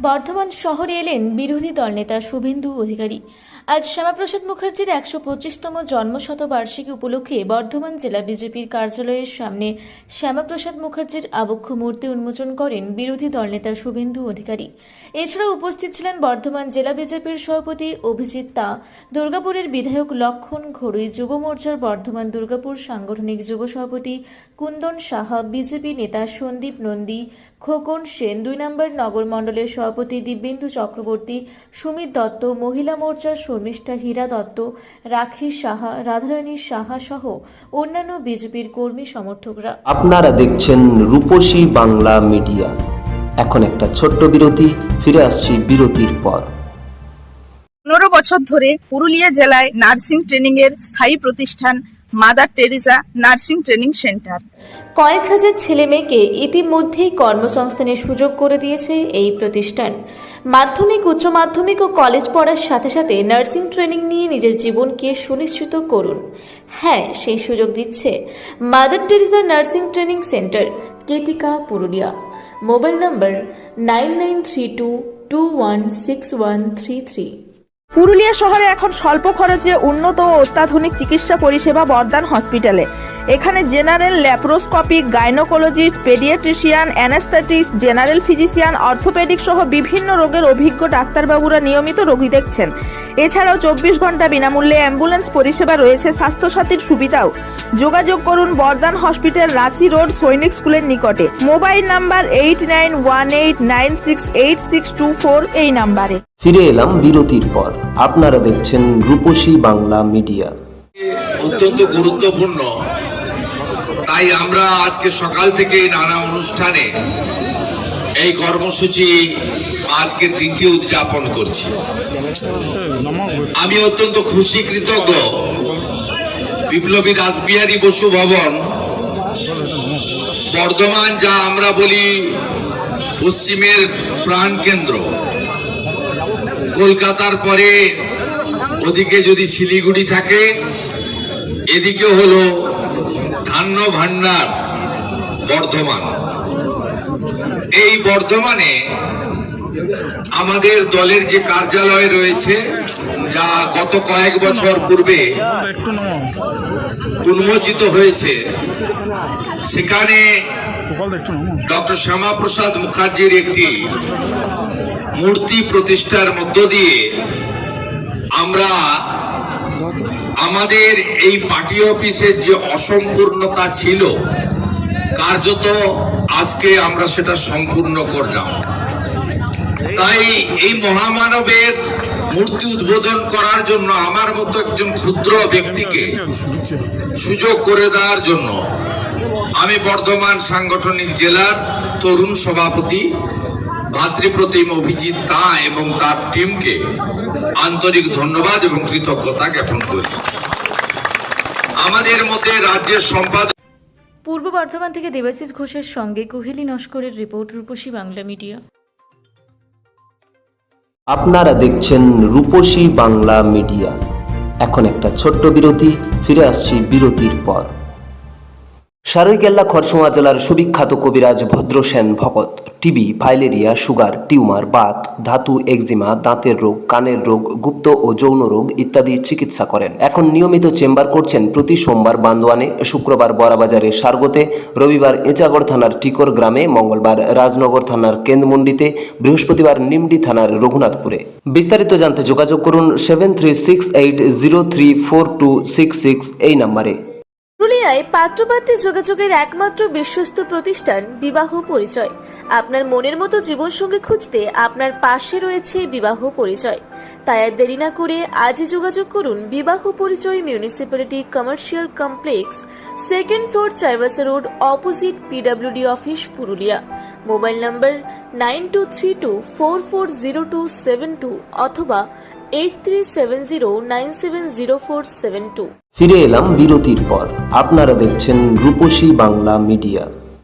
বর্ধমান শহরে এলেন বিরোধী দলনেতা শুভেন্দু অধিকারী। আজ শ্যামাপ্রসাদ মুখার্জির ১২৫তম জন্মশতবার্ষিকী উপলক্ষে বর্ধমান জেলা বিজেপির কার্যালয়ের সামনে শ্যামাপ্রসাদ মুখার্জির আবক্ষ মূর্তি উন্মোচন করেন বিরোধী দলনেতা শুভেন্দু অধিকারী। এছাড়াও উপস্থিত ছিলেন বর্ধমান জেলা বিজেপির সভাপতি অভিজিৎ তা, দুর্গাপুরের বিধায়ক লক্ষণ ঘড়ুই, যুব মোর্চার বর্ধমান দুর্গাপুর সাংগঠনিক যুব সভাপতি কুন্দন সাহা, বিজেপি নেতা সন্দীপ নন্দী, খোকন সেন, ২ নম্বর নগর মণ্ডলের সভাপতি দিব্যেন্দু চক্রবর্তী, সুমিত দত্ত, মহিলা মোর্চার শর্মিষ্ঠা হীরা দত্ত, রাখি সাহা, রাধারানী সাহা সহ অন্যান্য বিজেপির কর্মী সমর্থকরা। আপনারা দেখছেন রূপসী বাংলা মিডিয়া। এখন একটা ছোট্ট বিরতি, ফিরে আসছি বিরতির পর। ১৫ বছর ধরে পুরুলিয়া জেলায় নার্সিং ট্রেনিং এর স্থায়ী প্রতিষ্ঠান mother Teresa nursing training centre কয়েক হাজার ছেলেমেয়েকে ইতিমধ্যেই কর্মসংস্থানের সুযোগ করে দিয়েছে এই প্রতিষ্ঠান। মাধ্যমিক, উচ্চ মাধ্যমিক ও কলেজ পড়ার সাথে সাথে নার্সিং ট্রেনিং নিয়ে নিজের জীবনকে সুনিশ্চিত করুন। হ্যাঁ, সেই সুযোগ দিচ্ছে Mother Teresa nursing training centre, Ketika, Purulia. Mobile number 9932216133। Purulia শহরে এখন স্বল্প খরচে উন্নত ও অত্যাধুনিক চিকিৎসা পরিষেবা বর্ধমান হসপিটালে। এখানে general, laparoscopic, gynaecologist, paediatrician, anaesthetist, general physician, orthopaedic সহ বিভিন্ন রোগের অভিজ্ঞ ডাক্তারবাবুরা নিয়মিত রোগী দেখছেন। এছাড়াও ২৪ ঘন্টা বিনামূল্যে অ্যাম্বুলেন্স পরিষেবা রয়েছে, স্বাস্থ্যসাথীর সুবিধাও। যোগাযোগ করুন বর্ধমান হসপিটাল, রাঁচি রোড, সৈনিক স্কুলের নিকটে। মোবাইল নাম্বার 8918968624 এই নাম্বারে। ফিরে এলাম বিরতির পর। আপনারা দেখছেন রূপসী বাংলা মিডিয়া। অত্যন্ত গুরুত্বপূর্ণ, তাই আমরা আজকে সকাল থেকে নানা অনুষ্ঠানে এই কর্মসূচি আজকের দিনটি উদযাপন করছি। আমি অত্যন্ত খুশি, কৃতজ্ঞ বিপ্লবী রাসবিহারী বসু ভবন বর্ধমান, যা আমরা বলি পশ্চিমের প্রাণকেন্দ্র, কলকাতার পরে ওদিকে যদি শিলিগুড়ি থাকে, এদিকে হলো ধান্য ভান্ডার বর্ধমান। এই বর্ধমানে আমাদের দলের যে কার্যালয় রয়েছে, যা গত কয়েক বছর পূর্বে উন্মোচিত হয়েছে, সেখানে ডক্টর শ্যামাপ্রসাদ মুখার্জির একটি মূর্তি প্রতিষ্ঠার মধ্য দিয়ে আমরা আমাদের এই পার্টি অফিসের যে অসম্পূর্ণতা ছিল, কার্যত আজকে আমরা সেটা সম্পূর্ণ করলাম। তাই এই মহামানবের মূর্তি উদ্বোধন করার জন্য আমার মতো একজন ক্ষুদ্র ব্যক্তিকে সুযোগ করে দেওয়ার জন্য আমি বর্ধমান সাংগঠনিক জেলার তরুণ সভাপতি ভাতৃপ্রতিম অভিজিৎ তা এবং তার টিমকে আন্তরিক ধন্যবাদ এবং কৃতজ্ঞতা জ্ঞাপন করি। আমাদের মধ্যে রাজ্যের সম্পাদক পূর্ব বর্ধমান থেকে দেবাশিস ঘোষের সঙ্গে কুহেলি নস্করের রিপোর্ট, রূপসী বাংলা মিডিয়া। আপনারা দেখছেন রূপসী বাংলা মিডিয়া। এখন একটা ছোট্ট বিরতি, ফিরে আসছি বিরতির পর। সারৈকেল্লা খরসুয়া জেলার সুবিখ্যাত কবিরাজ ভদ্রসেন ভকত TB, filaria, sugar, tumour, Baat, ধাতু, এক্সিমা, দাঁতের রোগ, কানের রোগ, গুপ্ত ও যৌন রোগ ইত্যাদি চিকিৎসা করেন। এখন নিয়মিত চেম্বার করছেন প্রতি সোমবার বান্দোয়ানে, শুক্রবার বড়াবাজারে সারগোতে, রবিবার এঁচাগড় থানার টিকর গ্রামে, মঙ্গলবার রাজনগর থানার কেন্দ্রমন্ডিতে, বৃহস্পতিবার নিমডি থানার রঘুনাথপুরে। বিস্তারিত জানতে যোগাযোগ করুন 7368034266 এই নম্বরে। পুরুলিয়ায় পাত্রপাত্রী যোগাযোগের একমাত্র বিশ্বস্ত প্রতিষ্ঠান বিবাহ পরিচয়। আপনার মনের মতো জীবনসঙ্গী খুঁজতে আপনার পাশে রয়েছে বিবাহ পরিচয়। তাই আর দেরি না করে আজই যোগাযোগ করুন বিবাহ পরিচয়, municipality commercial complex, 2nd floor, Chaibasa road, opposite PWD office, Purulia. Mobile নম্বর 9232440272 অথবা 8370970472। ফিরে এলাম বিরতির পর। আপনারা দেখছেন রূপসী বাংলা মিডিয়া।